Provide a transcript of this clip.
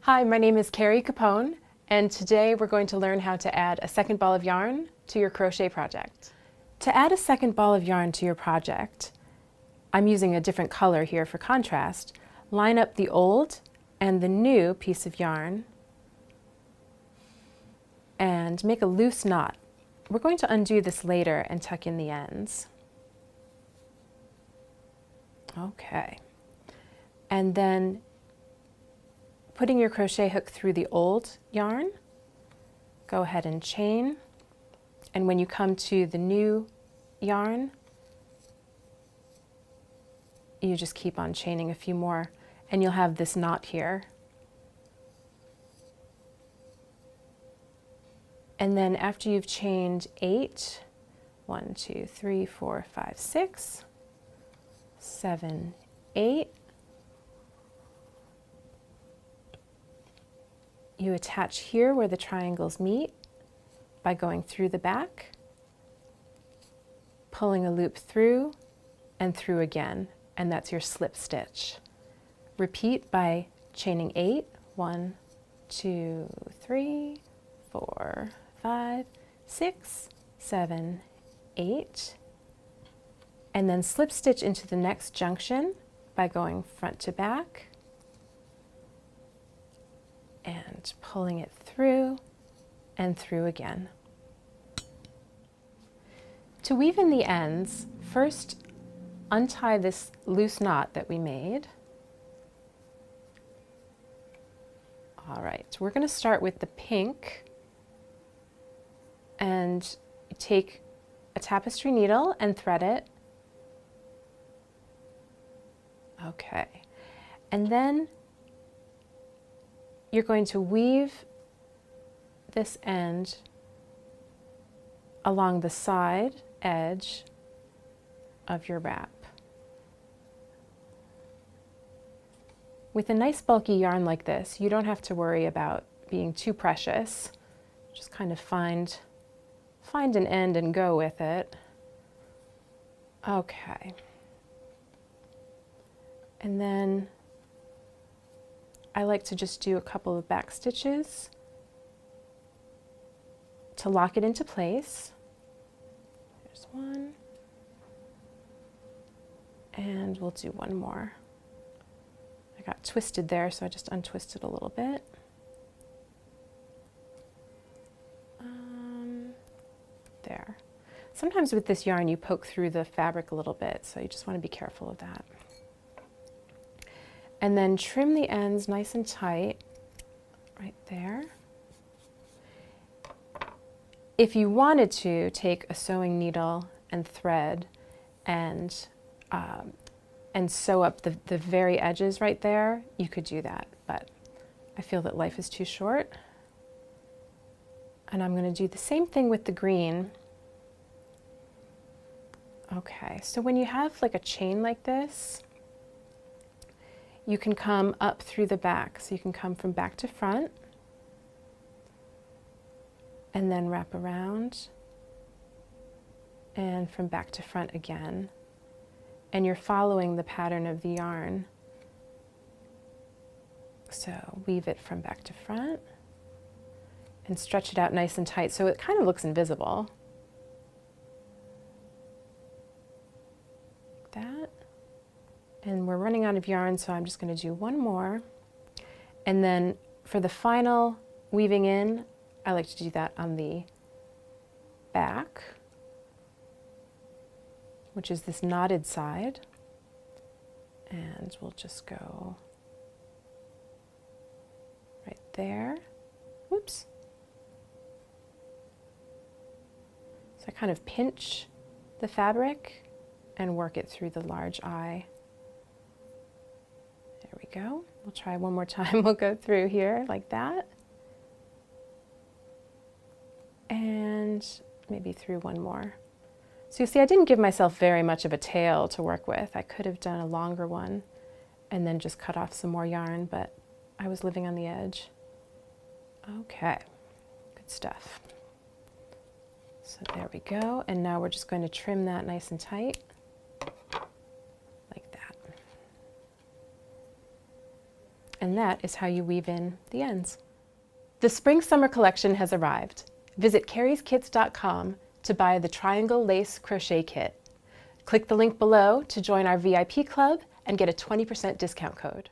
Hi, my name is Kari Capone, and today we're going to learn how to add a second ball of yarn to your crochet project. To add a second ball of yarn to your project, I'm using a different color here for contrast. Line up the old and the new piece of yarn and make a loose knot. We're going to undo this later and tuck in the ends. Okay. And then putting your crochet hook through the old yarn, go ahead and chain. And when you come to the new yarn, you just keep on chaining a few more and you'll have this knot here. And then after you've chained 8, 1, 2, 3, 4, 5, 6, 7, 8, you attach here where the triangles meet by going through the back, pulling a loop through and through again, and that's your slip stitch. Repeat by chaining 8, 1, 2, 3, 4, 5, 6, 7, 8, and then slip stitch into the next junction by going front to back and pulling it through and through again. To weave in the ends, first untie this loose knot that we made. All right, we're going to start with the pink and take a tapestry needle and thread it. Okay, and then you're going to weave this end along the side edge of your wrap. With a nice bulky yarn like this, you don't have to worry about being too precious. Just kind of find an end and go with it. Okay. And then I like to just do a couple of back stitches to lock it into place. There's one. And we'll do one more. I got twisted there, so I just untwisted a little bit. There. Sometimes with this yarn you poke through the fabric a little bit, so you just want to be careful of that. And then trim the ends nice and tight, right there. If you wanted to, take a sewing needle and thread and sew up the very edges right there, you could do that, but I feel that life is too short. And I'm going to do the same thing with the green. Okay, so when you have like a chain like this, you can come up through the back. So you can come from back to front and then wrap around and from back to front again. And you're following the pattern of the yarn. So weave it from back to front and stretch it out nice and tight so it kind of looks invisible. Like that. And we're running out of yarn, so I'm just going to do one more. And then for the final weaving in, I like to do that on the back, which is this knotted side. And we'll just go right there. Whoops. So I kind of pinch the fabric and work it through the large eye. There we go. We'll try one more time. We'll go through here like that. And maybe through one more. So you see, I didn't give myself very much of a tail to work with. I could have done a longer one and then just cut off some more yarn, but I was living on the edge. Okay, good stuff. So there we go. And now we're just going to trim that nice and tight. Like that. And that is how you weave in the ends. The Spring-Summer collection has arrived. Visit carrie'skits.com to buy the Triangle Lace Crochet Kit. Click the link below to join our VIP club and get a 20% discount code.